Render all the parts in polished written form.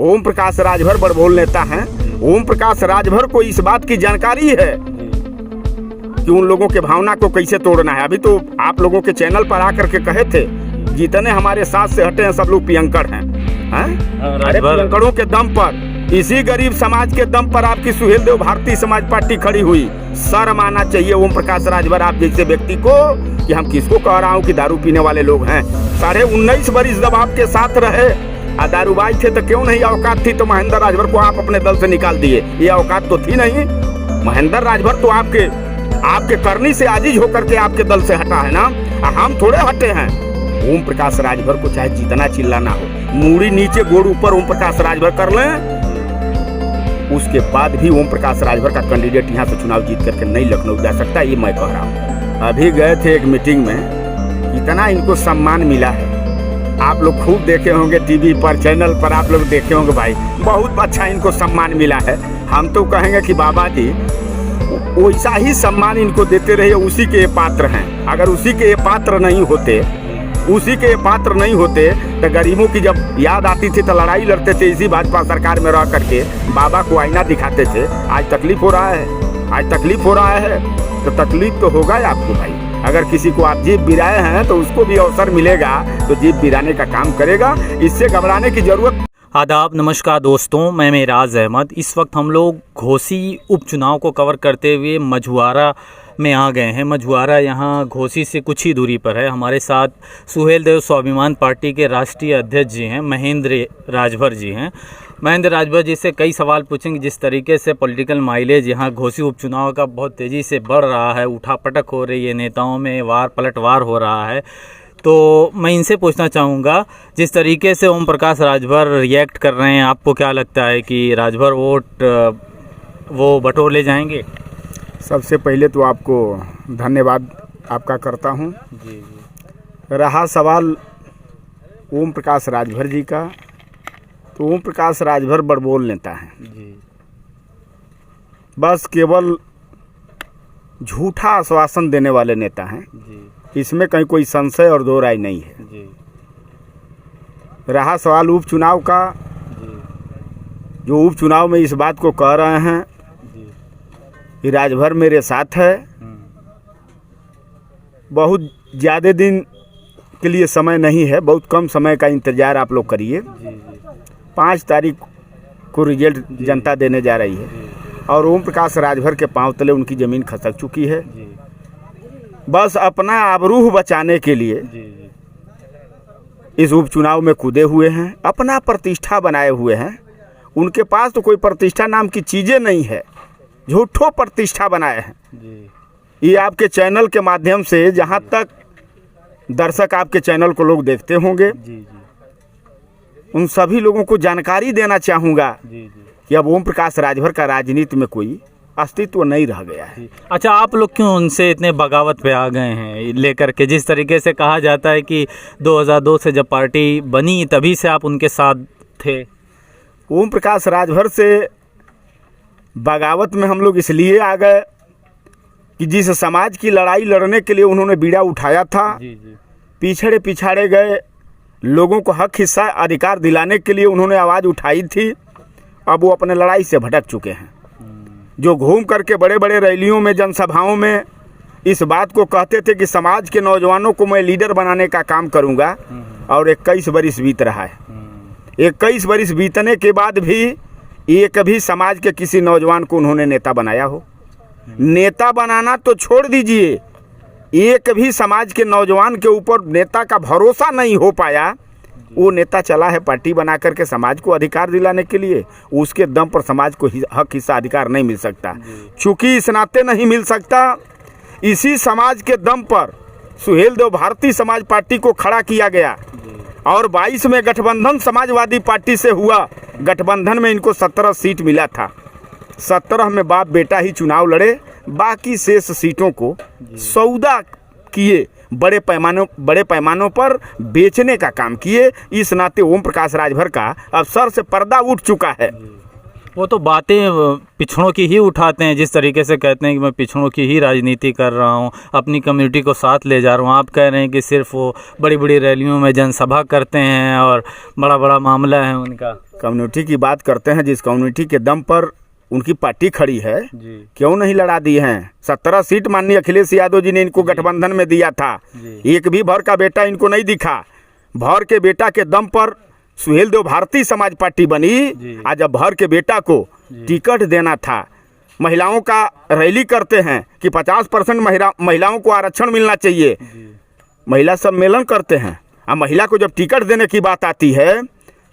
ओम प्रकाश राजभर बड़बोल नेता हैं। ओम प्रकाश राजभर को इस बात की जानकारी है कि उन लोगों के भावना को कैसे तोड़ना है। अभी तो आप लोगों के चैनल पर आकर के कहे थे जितने हमारे साथ से हटे हैं सब लोग पियंकड़ हैं। अरे पियंकड़ों के दम पर, इसी गरीब समाज के दम पर आपकी सुहेल देव भारतीय समाज पार्टी खड़ी हुई। शर्म आना चाहिए ओम प्रकाश राजभर आप जैसे व्यक्ति को कि हम किसको कह रहा हूँ कि दारू पीने वाले लोग हैं। 19.5 वर्ष जब आपके साथ रहे दारूबाज थे तो क्यों नहीं औकात थी तो महेंद्र राजभर को आप अपने दल से निकाल दिए। ये औकात तो थी नहीं। महेंद्र राजभर तो आपके करनी से आजीज होकर के आपके दल से हटा है ना, हम थोड़े हटे हैं। ओम प्रकाश राजभर को चाहे जितना चिल्लाना हो, मूड़ी नीचे गोड़ ऊपर ओम प्रकाश राजभर कर लें, उसके बाद भी ओम प्रकाश राजभर का कैंडिडेट यहाँ से चुनाव जीत करके नहीं लखनऊ जा सकता। ये मैं कह रहा हूँ। अभी गए थे एक मीटिंग में, इतना इनको सम्मान मिला है। आप लोग खूब देखे होंगे टीवी पर, चैनल पर आप लोग देखे होंगे भाई, बहुत अच्छा इनको सम्मान मिला है। हम तो कहेंगे कि बाबा जी वैसा ही सम्मान इनको देते रहिए, उसी के पात्र हैं। अगर उसी के पात्र नहीं होते तो गरीबों की जब याद आती थी तो लड़ाई लड़ते थे, इसी भाजपा सरकार में रह करके बाबा को आईना दिखाते थे। आज तकलीफ हो रहा है, तो तकलीफ तो होगा ही आपको भाई। अगर किसी को आप जीप बिराए हैं तो उसको भी अवसर मिलेगा तो जीप बिराने का काम करेगा, इससे घबराने की जरूरत। आदाब, नमस्कार दोस्तों, मैं मेराज अहमद। इस वक्त हम लोग घोसी उपचुनाव को कवर करते हुए मझुआरा में आ गए हैं। मझुआरा यहाँ घोसी से कुछ ही दूरी पर है। हमारे साथ सुहेल देव स्वाभिमान पार्टी के राष्ट्रीय अध्यक्ष जी हैं, महेंद्र राजभर जी हैं। महेंद्र राजभर जी से कई सवाल पूछेंगे। जिस तरीके से पॉलिटिकल माइलेज यहाँ घोसी उपचुनाव का बहुत तेज़ी से बढ़ रहा है, उठापटक हो रही है, नेताओं में वार पलटवार हो रहा है, तो मैं इनसे पूछना चाहूँगा जिस तरीके से ओम प्रकाश राजभर रिएक्ट कर रहे हैं, आपको क्या लगता है कि राजभर वोट वो बटोर ले जाएंगे? सबसे पहले तो आपको धन्यवाद आपका करता हूँ। जी। रहा सवाल ओम प्रकाश राजभर जी का, तो ओम प्रकाश राजभर बड़बोल नेता हैं जी। बस केवल झूठा आश्वासन देने वाले नेता हैं जी। इसमें कहीं कोई संशय और दो राय नहीं है जी। रहा सवाल उपचुनाव का, जी। जो उपचुनाव में इस बात को कह रहे हैं जी। कि राजभर मेरे साथ है, बहुत ज़्यादा दिन के लिए समय नहीं है, बहुत कम समय का इंतज़ार आप लोग करिए। 5 तारीख को रिजल्ट जनता देने जा रही है और ओम प्रकाश राजभर के पांव तले उनकी ज़मीन खसक चुकी है। बस अपना आबरूह बचाने के लिए इस उपचुनाव में कूदे हुए हैं, अपना प्रतिष्ठा बनाए हुए हैं। उनके पास तो कोई प्रतिष्ठा नाम की चीज़ें नहीं है, झूठो प्रतिष्ठा बनाए हैं। ये आपके चैनल के माध्यम से, जहाँ तक दर्शक आपके चैनल को लोग देखते होंगे, उन सभी लोगों को जानकारी देना चाहूँगा कि अब ओम प्रकाश राजभर का राजनीति में कोई अस्तित्व नहीं रह गया है। अच्छा, आप लोग क्यों उनसे इतने बगावत पे आ गए हैं लेकर के? जिस तरीके से कहा जाता है कि 2002 से जब पार्टी बनी तभी से आप उनके साथ थे। ओम प्रकाश राजभर से बगावत में हम लोग इसलिए आ गए कि जिस समाज की लड़ाई लड़ने के लिए उन्होंने बीड़ा उठाया था, पिछड़े गए लोगों को हक हिस्सा अधिकार दिलाने के लिए उन्होंने आवाज़ उठाई थी, अब वो अपने लड़ाई से भटक चुके हैं। जो घूम करके बड़े बड़े रैलियों में, जनसभाओं में इस बात को कहते थे कि समाज के नौजवानों को मैं लीडर बनाने का काम करूंगा, और 21 वर्ष बीत रहा है। 21 वर्ष बीतने के बाद भी एक भी समाज के किसी नौजवान को उन्होंने नेता बनाया हो? नेता बनाना तो छोड़ दीजिए, एक भी समाज के नौजवान के ऊपर नेता का भरोसा नहीं हो पाया। वो नेता चला है पार्टी बना करके समाज को अधिकार दिलाने के लिए, उसके दम पर समाज को हक हिस्सा अधिकार नहीं मिल सकता। चूँकि इस नाते नहीं मिल सकता, इसी समाज के दम पर सुहेल देव भारतीय समाज पार्टी को खड़ा किया गया और 22 में गठबंधन समाजवादी पार्टी से हुआ। गठबंधन में इनको 17 सीट मिला था। 17 में बाप बेटा ही चुनाव लड़े, बाकी शेष सीटों को सौदा किए, बड़े पैमानों पर बेचने का काम किए। इस नाते ओम प्रकाश राजभर का अब सर से पर्दा उठ चुका है। वो तो बातें पिछड़ों की ही उठाते हैं, जिस तरीके से कहते हैं कि मैं पिछड़ों की ही राजनीति कर रहा हूँ, अपनी कम्युनिटी को साथ ले जा रहा हूँ। आप कह रहे हैं कि सिर्फ वो बड़ी बड़ी रैलियों में जनसभा करते हैं और बड़ा बड़ा मामला है उनका। कम्युनिटी की बात करते हैं, जिस कम्युनिटी के दम पर उनकी पार्टी खड़ी है, जी क्यों नहीं लड़ा दी हैं? 17 सीट माननीय अखिलेश यादव जी ने इनको गठबंधन में दिया था, एक भी भर का बेटा इनको नहीं दिखा। भर के बेटा के दम पर सुहेल देव भारतीय समाज पार्टी बनी। आज जब भर के बेटा को टिकट देना था, महिलाओं का रैली करते हैं कि 50% महिलाओं को आरक्षण मिलना चाहिए, महिला सम्मेलन करते हैं। अब महिला को जब टिकट देने की बात आती है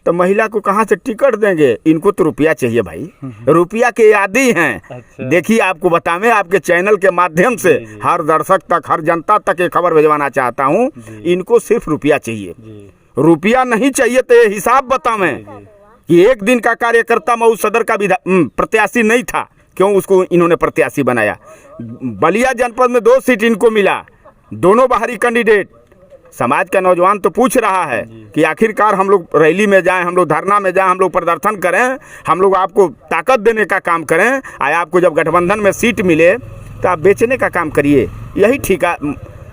तो महिला को कहाँ से टिकट देंगे? इनको तो रुपया चाहिए भाई, रुपया के आदी हैं। अच्छा। देखिए, आपको बतावें, आपके चैनल के माध्यम से हर दर्शक तक, हर जनता तक ये खबर भिजवाना चाहता हूँ, इनको सिर्फ रुपया चाहिए। रुपया नहीं चाहिए तो ये हिसाब बतावें कि एक दिन का कार्यकर्ता मऊ सदर का प्रत्याशी नहीं था, क्यों उसको इन्होंने प्रत्याशी बनाया? बलिया जनपद में 2 सीट इनको मिला, दोनों बाहरी कैंडिडेट। समाज का नौजवान तो पूछ रहा है कि आखिरकार हम लोग रैली में जाएं, हम लोग धरना में जाएं, हम लोग प्रदर्शन करें, हम लोग आपको ताकत देने का काम करें। आपको जब गठबंधन में सीट मिले तो आप बेचने का काम करिए।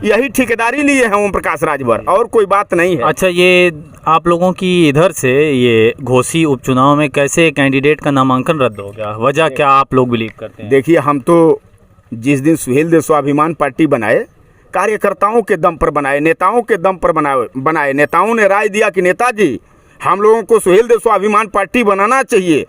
यही ठेकेदारी लिए हैं ओम प्रकाश राजभर, और कोई बात नहीं है। अच्छा, ये आप लोगों की इधर से ये घोसी उपचुनाव में कैसे कैंडिडेट का नामांकन रद्द हो गया? वजह क्या आप लोग बिलीव करते हैं? देखिए, हम तो जिस दिन सुहेल देव स्वाभिमान पार्टी बनाए, कार्यकर्ताओं के दम पर बनाए, नेताओं के दम पर बनाए। नेताओं ने राय दिया कि नेताजी, हम लोगों को सुहेल देव स्वाभिमान पार्टी बनाना चाहिए।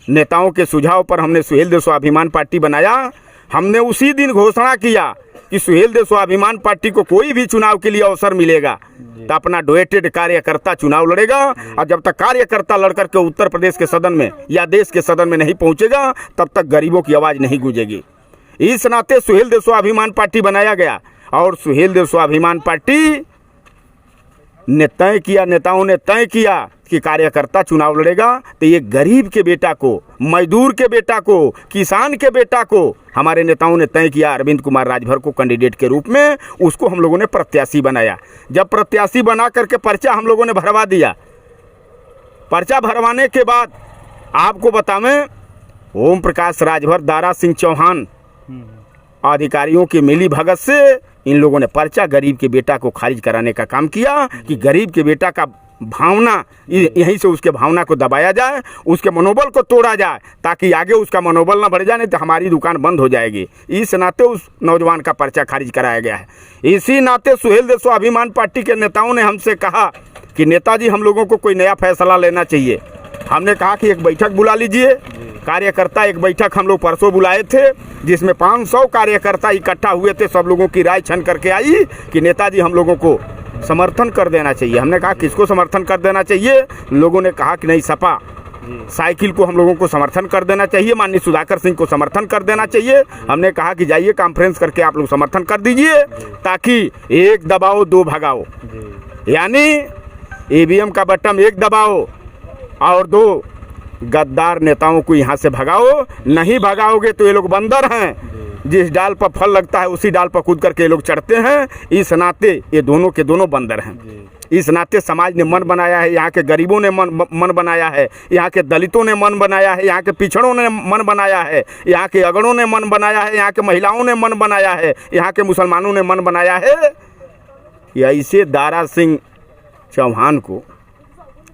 नेताओं के सुझाव पर हमने सुहेल देव स्वाभिमान पार्टी बनाया। हमने उसी दिन घोषणा किया कि सुहेल देव स्वाभिमान पार्टी को कोई भी चुनाव के लिए अवसर मिलेगा तो अपना डोएटेड कार्यकर्ता चुनाव लड़ेगा, और जब तक कार्यकर्ता लड़कर के उत्तर प्रदेश के सदन में या देश के सदन में नहीं पहुंचेगा, तब तक गरीबों की आवाज़ नहीं गूंजेगी। इस नाते सुहेल देव स्वाभिमान पार्टी बनाया गया, और सुहेल देव स्वाभिमान पार्टी ने तय किया, नेताओं ने तय किया कि कार्यकर्ता चुनाव लड़ेगा तो ये गरीब के बेटा को, मजदूर के बेटा को, किसान के बेटा को हमारे नेताओं ने तय किया अरविंद कुमार राजभर को कैंडिडेट के रूप में। उसको हम लोगों ने प्रत्याशी बनाया। जब प्रत्याशी बना करके पर्चा हम लोगों ने भरवा दिया, पर्चा भरवाने के बाद आपको बतावें, ओम प्रकाश राजभर, दारा सिंह चौहान अधिकारियों की मिली भगत से इन लोगों ने पर्चा गरीब के बेटा को खारिज कराने का काम किया कि गरीब के बेटा का भावना, यहीं से उसके भावना को दबाया जाए, उसके मनोबल को तोड़ा जाए, ताकि आगे उसका मनोबल ना बढ़ जाए, नहीं तो हमारी दुकान बंद हो जाएगी। इस नाते उस नौजवान का पर्चा खारिज कराया गया है। इसी नाते सुहेल देव स्वाभिमान पार्टी के नेताओं ने हमसे कहा कि नेताजी, हम लोगों को कोई नया फैसला लेना चाहिए। हमने कहा कि एक बैठक बुला लीजिए। कार्यकर्ता एक बैठक हम लोग परसों बुलाए थे, जिसमें 500 कार्यकर्ता इकट्ठा हुए थे। सब लोगों की राय छन करके आई कि नेताजी, हम लोगों को समर्थन कर देना चाहिए। हमने कहा किसको समर्थन कर देना चाहिए? लोगों ने कहा कि नहीं, सपा साइकिल को हम लोगों को समर्थन कर देना चाहिए, माननीय सुधाकर सिंह को समर्थन कर देना चाहिए। हमने कहा कि जाइए कॉन्फ्रेंस करके आप लोग समर्थन कर दीजिए, ताकि एक दबाओ दो भगाओ, यानी ईवीएम का बटन एक दबाओ और 2 गद्दार नेताओं को यहाँ से भगाओ। नहीं भगाओगे तो ये लोग बंदर हैं, जिस डाल पर फल लगता है उसी डाल पर कूद करके ये लोग चढ़ते हैं। इस नाते ये दोनों के दोनों बंदर हैं। इस नाते समाज ने मन बनाया है, यहाँ के गरीबों ने मन बनाया है, यहाँ के दलितों ने मन बनाया है, यहाँ के पिछड़ों ने मन बनाया है, यहाँ के अगड़ों ने मन बनाया है, यहाँ के महिलाओं ने मन बनाया है, यहाँ के मुसलमानों ने मन बनाया है कि ऐसे दारा सिंह चौहान को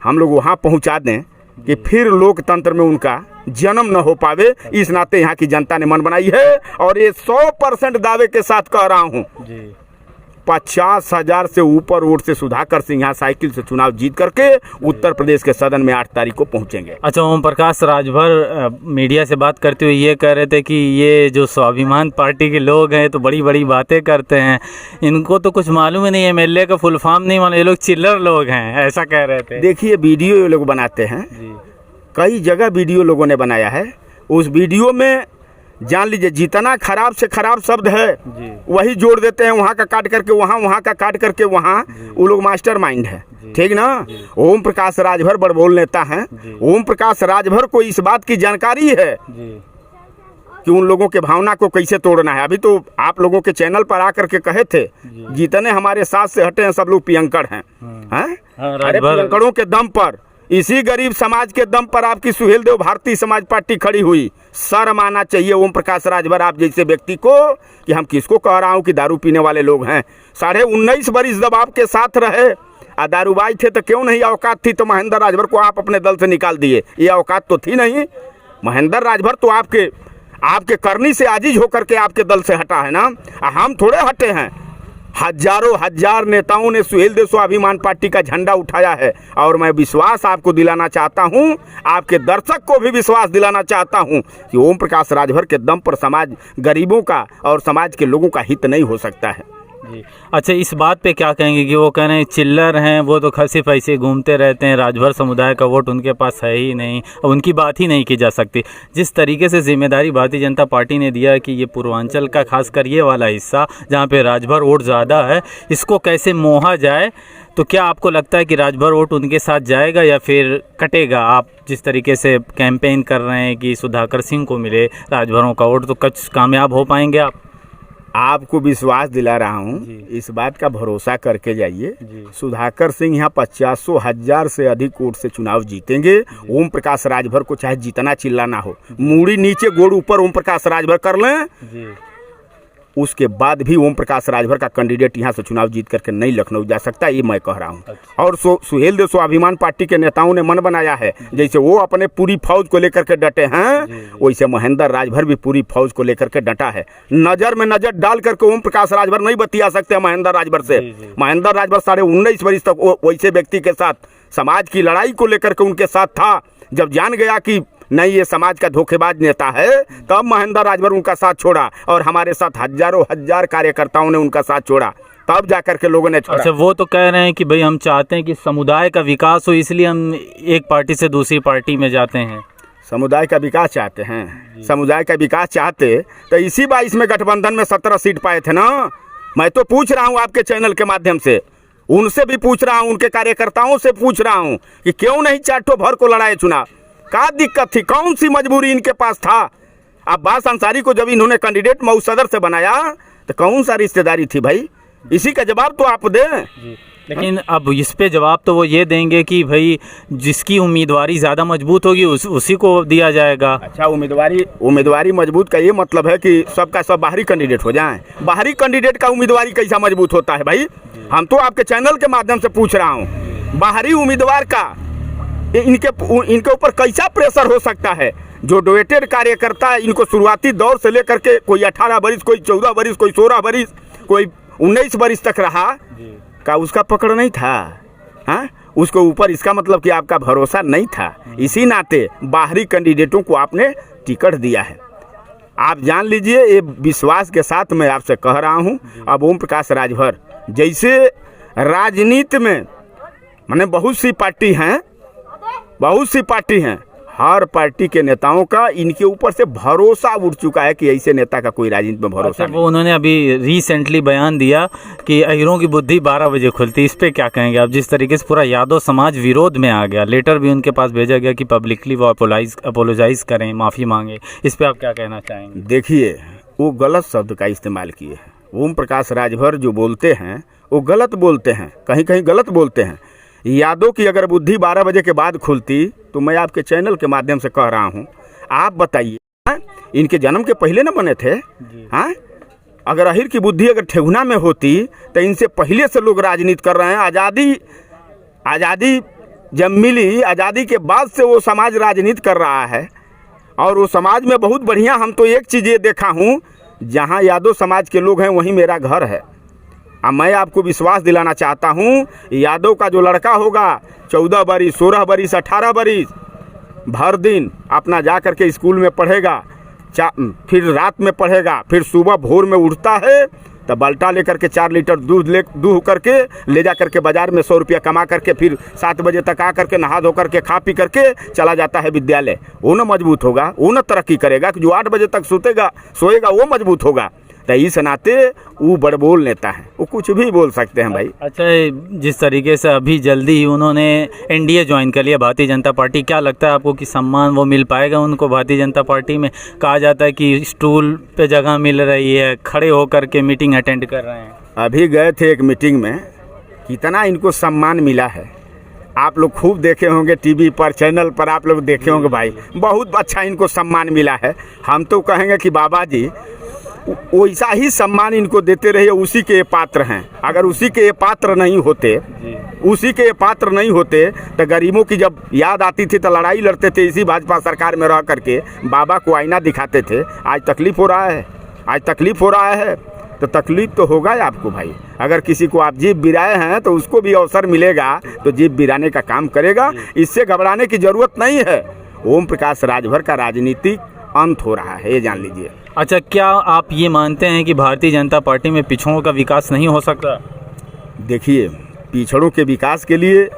हम लोग वहाँ पहुँचा दें कि फिर लोकतंत्र में उनका जन्म न हो पावे। इस नाते यहाँ की जनता ने मन बनाई है, और ये 100% दावे के साथ कह रहा हूँ, 50,000 से ऊपर वोट से सुधाकर सिंह यहाँ साइकिल से चुनाव जीत करके उत्तर प्रदेश के सदन में 8 तारीख को पहुँचेंगे। अच्छा, ओम प्रकाश राजभर मीडिया से बात करते हुए ये कह रहे थे कि ये जो स्वाभिमान पार्टी के लोग हैं तो बड़ी बड़ी बातें करते हैं, इनको तो कुछ मालूम ही नहीं है, एमएलए का फुल फॉर्म नहीं मालूम, ये लोग चिल्लर लोग हैं, ऐसा कह रहे थे। देखिए, वीडियो ये लोग बनाते हैं, कई जगह वीडियो लोगों ने बनाया है। उस वीडियो में जान लीजिए जितना खराब से खराब शब्द है वही जोड़ देते हैं, वहाँ का काट करके वहाँ, वहाँ का काट करके वहाँ। वो लोग मास्टर माइंड है, ठीक ना। ओम प्रकाश राजभर बड़बोल नेता हैं। ओम प्रकाश राजभर को इस बात की जानकारी है कि उन लोगों के भावना को कैसे तोड़ना है। अभी तो आप लोगों के चैनल पर आकर के कहे थे, जितने हमारे साथ से हटे हैं सब लोग पियंकड़ हैं। अरे पियंकड़ों के दम पर इसी गरीब समाज के दम पर आपकी सुहेलदेव भारतीय समाज पार्टी खड़ी हुई। शर्म आना चाहिए ओम प्रकाश राजभर आप जैसे व्यक्ति को कि हम किसको कह रहा हूँ कि दारू पीने वाले लोग हैं। 19.5 वर्ष जब आपके साथ रहे दारूबाज थे तो क्यों नहीं औकात थी तो महेंद्र राजभर को आप अपने दल से निकाल दिए। ये औकात तो थी नहीं। महेंद्र राजभर तो आपके करनी से आजीज होकर के आपके दल से हटा है ना। हम थोड़े हटे हैं। हजारों हजार नेताओं ने सुहेलदेव स्वाभिमान पार्टी का झंडा उठाया है और मैं विश्वास आपको दिलाना चाहता हूं, आपके दर्शक को भी विश्वास दिलाना चाहता हूं कि ओम प्रकाश राजभर के दम पर समाज गरीबों का और समाज के लोगों का हित नहीं हो सकता है। जी अच्छा, इस बात पे क्या कहेंगे कि वो कह रहे हैं चिल्लर हैं, वो तो सिर्फ ऐसे घूमते रहते हैं, राजभर समुदाय का वोट उनके पास है ही नहीं, उनकी बात ही नहीं की जा सकती। जिस तरीके से जिम्मेदारी भारतीय जनता पार्टी ने दिया है कि ये पूर्वांचल का खासकर ये वाला हिस्सा जहाँ पे राजभर वोट ज़्यादा है, इसको कैसे मोहा जाए, तो क्या आपको लगता है कि राजभर वोट उनके साथ जाएगा या फिर कटेगा? आप जिस तरीके से कैंपेन कर रहे हैं कि सुधाकर सिंह को मिले राजभरों का वोट, तो कुछ कामयाब हो पाएंगे आप? आपको विश्वास दिला रहा हूँ, इस बात का भरोसा करके जाइए। सुधाकर सिंह यहाँ 50,000 से अधिक वोट से चुनाव जीतेंगे। ओम प्रकाश राजभर को चाहे जितना चिल्लाना हो, मूड़ी नीचे गोड़ ऊपर ओम प्रकाश राजभर कर लें, उसके बाद भी ओम प्रकाश राजभर का कैंडिडेट यहाँ से चुनाव जीत करके नहीं लखनऊ जा सकता, ये मैं कह रहा हूँ। और सुहेलदेव स्वाभिमान पार्टी के नेताओं ने मन बनाया है, जैसे वो अपने पूरी फौज को लेकर के डटे हैं, वैसे महेंद्र राजभर भी पूरी फौज को लेकर के डटा है। नजर में नजर डाल करके ओम प्रकाश राजभर नहीं बतिया सकते महेंद्र राजभर से। महेंद्र राजभर 19.5 वर्ष तक वैसे व्यक्ति के साथ समाज की लड़ाई को लेकर के उनके साथ था। जब जान गया कि नहीं ये समाज का धोखेबाज नेता है, तब महेंद्र राजभर उनका साथ छोड़ा और हमारे साथ हजारों हजार कार्यकर्ताओं ने उनका साथ छोड़ा, तब जाकर के लोगों ने छोड़ा। अच्छा, वो तो कह रहे हैं कि भाई हम चाहते हैं कि समुदाय का विकास हो, इसलिए हम एक पार्टी से दूसरी पार्टी में जाते हैं। समुदाय का विकास चाहते हैं, समुदाय का विकास चाहते तो इसी 22 में गठबंधन में 17 सीट पाए थे ना। मैं तो पूछ रहा हूँ आपके चैनल के माध्यम से, उनसे भी पूछ रहा हूँ, उनके कार्यकर्ताओं से पूछ रहा हूँ कि क्यों नहीं चाटो भर को लड़ाए चुनाव। क्या दिक्कत थी, कौन सी मजबूरी इनके पास था? अब्बास अंसारी को जब इन्होंने कैंडिडेट मऊ सदर से बनाया तो कौन सा रिश्तेदारी थी भाई? इसी का जवाब तो आप दें। लेकिन अब इस पे जवाब तो वो ये देंगे कि भाई जिसकी उम्मीदवारी ज़्यादा मजबूत होगी उसी को दिया जाएगा। अच्छा, उम्मीदवारी मजबूत का ये मतलब है कि सबका सब बाहरी कैंडिडेट हो जाएं? बाहरी कैंडिडेट का उम्मीदवारी कैसा मजबूत होता है भाई? हम तो आपके चैनल के माध्यम से पूछ रहा हूँ, बाहरी उम्मीदवार का इनके ऊपर कैसा प्रेशर हो सकता है? जो डोनेटेड कार्यकर्ता इनको शुरुआती दौर से लेकर के कोई 18 वर्ष, कोई 14 वर्ष, कोई 16 वर्ष, कोई 19 वर्ष तक रहा, का उसका पकड़ नहीं था? हाँ, उसके ऊपर इसका मतलब कि आपका भरोसा नहीं था। इसी नाते बाहरी कैंडिडेटों को आपने टिकट दिया है। आप जान लीजिए, ये विश्वास के साथ मैं आपसे कह रहा हूँ। अब ओम प्रकाश राजभर जैसे राजनीति में माने बहुत सी पार्टी हैं, हर पार्टी के नेताओं का इनके ऊपर से भरोसा उठ चुका है कि ऐसे नेता का कोई राजनीति में भरोसा नहीं। वो उन्होंने अभी रिसेंटली बयान दिया कि अहीरों की बुद्धि 12 बजे खुलती, इस पे क्या कहेंगे आप? जिस तरीके से पूरा यादव समाज विरोध में आ गया, लेटर भी उनके पास भेजा गया कि पब्लिकली वो अपोलोजाइज करें, माफ़ी मांगे, इस पे आप क्या कहना चाहेंगे? देखिए, वो गलत शब्द का इस्तेमाल किए हैं। ओम प्रकाश राजभर जो बोलते हैं वो गलत बोलते हैं, कहीं कहीं गलत बोलते हैं। यादव की अगर बुद्धि 12 बजे के बाद खुलती तो मैं आपके चैनल के माध्यम से कह रहा हूँ, आप बताइए, इनके जन्म के पहले न बने थे? हाँ, अगर अहिर की बुद्धि अगर ठेहुना में होती तो इनसे पहले से लोग राजनीति कर रहे हैं। आज़ादी जब मिली, आज़ादी के बाद से वो समाज राजनीति कर रहा है और वो समाज में बहुत बढ़िया। हम तो एक चीज़ ये देखा हूँ, जहाँ यादव समाज के लोग हैं वहीं मेरा घर है। अब मैं आपको विश्वास दिलाना चाहता हूँ, यादव का जो लड़का होगा 14 बरिस, 16 बरिस, 18 बरिस, भर दिन अपना जा कर के स्कूल में पढ़ेगा, फिर रात में पढ़ेगा, फिर सुबह भोर में उठता है तो बाल्टा लेकर के 4 लीटर दूध करके ले जा करके बाज़ार में 100 रुपया कमा करके फिर 7 बजे तक आ करके नहा धो करके खा पी करके चला जाता है विद्यालय। वो न मजबूत होगा, वो न तरक्की करेगा। जो 8 बजे तक सोएगा वो मजबूत होगा। तो इस नाते वो बड़बोल नेता है, वो कुछ भी बोल सकते हैं भाई। अच्छा, जिस तरीके से अभी जल्दी ही उन्होंने एनडीए ज्वाइन कर लिया भारतीय जनता पार्टी, क्या लगता है आपको कि सम्मान वो मिल पाएगा उनको भारतीय जनता पार्टी में? कहा जाता है कि स्टूल पे जगह मिल रही है, खड़े होकर के मीटिंग अटेंड कर रहे हैं। अभी गए थे एक मीटिंग में, कितना इनको सम्मान मिला है आप लोग खूब देखे होंगे टीवी पर, चैनल पर आप लोग देखे होंगे भाई, बहुत अच्छा इनको सम्मान मिला है। हम तो कहेंगे कि बाबा जी वैसा ही सम्मान इनको देते रहिए, उसी के ये पात्र हैं। अगर उसी के ये पात्र नहीं होते, उसी के ये पात्र नहीं होते तो गरीबों की जब याद आती थी तो लड़ाई लड़ते थे, इसी भाजपा सरकार में रह करके बाबा को आईना दिखाते थे। आज तकलीफ हो रहा है, आज तकलीफ हो रहा है, तो तकलीफ तो होगा ही आपको भाई। अगर किसी को आप जीभ बिराए हैं तो उसको भी अवसर मिलेगा तो जीभ बिराने का काम करेगा। इससे घबराने की जरूरत नहीं है। ओम प्रकाश राजभर का राजनीतिक अंत हो रहा है, ये जान लीजिए। अच्छा, क्या आप ये मानते हैं कि भारतीय जनता पार्टी में पिछड़ों का विकास नहीं हो सकता? देखिए, पिछड़ों के विकास के लिए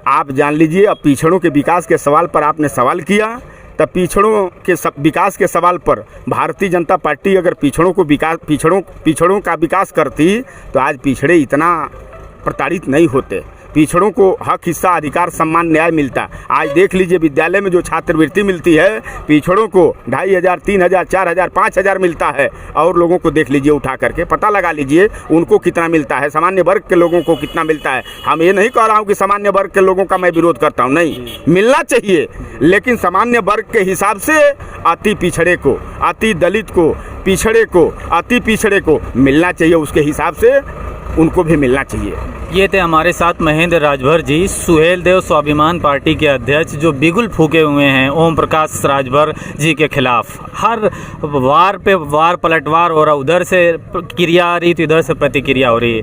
आप जान लीजिए, अब पिछड़ों के विकास के सवाल पर आपने सवाल किया, तब पिछड़ों के विकास के सवाल पर भारतीय जनता पार्टी अगर पिछड़ों का विकास करती तो आज पिछड़े इतना प्रताड़ित नहीं होते। पिछड़ों को हक, हिस्सा, अधिकार, सम्मान, न्याय मिलता। आज देख लीजिए विद्यालय में जो छात्रवृत्ति मिलती है, पिछड़ों को 2500, 3000, 4000, 5000 मिलता है। और लोगों को देख लीजिए, उठा करके पता लगा लीजिए उनको कितना मिलता है, सामान्य वर्ग के लोगों को कितना मिलता है। हम ये नहीं कह रहा हूँ कि सामान्य वर्ग के लोगों का मैं विरोध करता हूँ, नहीं, मिलना चाहिए, लेकिन सामान्य वर्ग के हिसाब से अति पिछड़े को, अति दलित को, पिछड़े को, अति पिछड़े को मिलना चाहिए, उसके हिसाब से उनको भी मिलना चाहिए। ये थे हमारे साथ महेंद्र राजभर जी, सुहेलदेव स्वाभिमान पार्टी के अध्यक्ष, जो बिगुल फूके हुए हैं ओम प्रकाश राजभर जी के खिलाफ। हर वार पे वार पलटवार हो रहा, उधर से क्रिया आ रही तो इधर से प्रतिक्रिया हो रही है।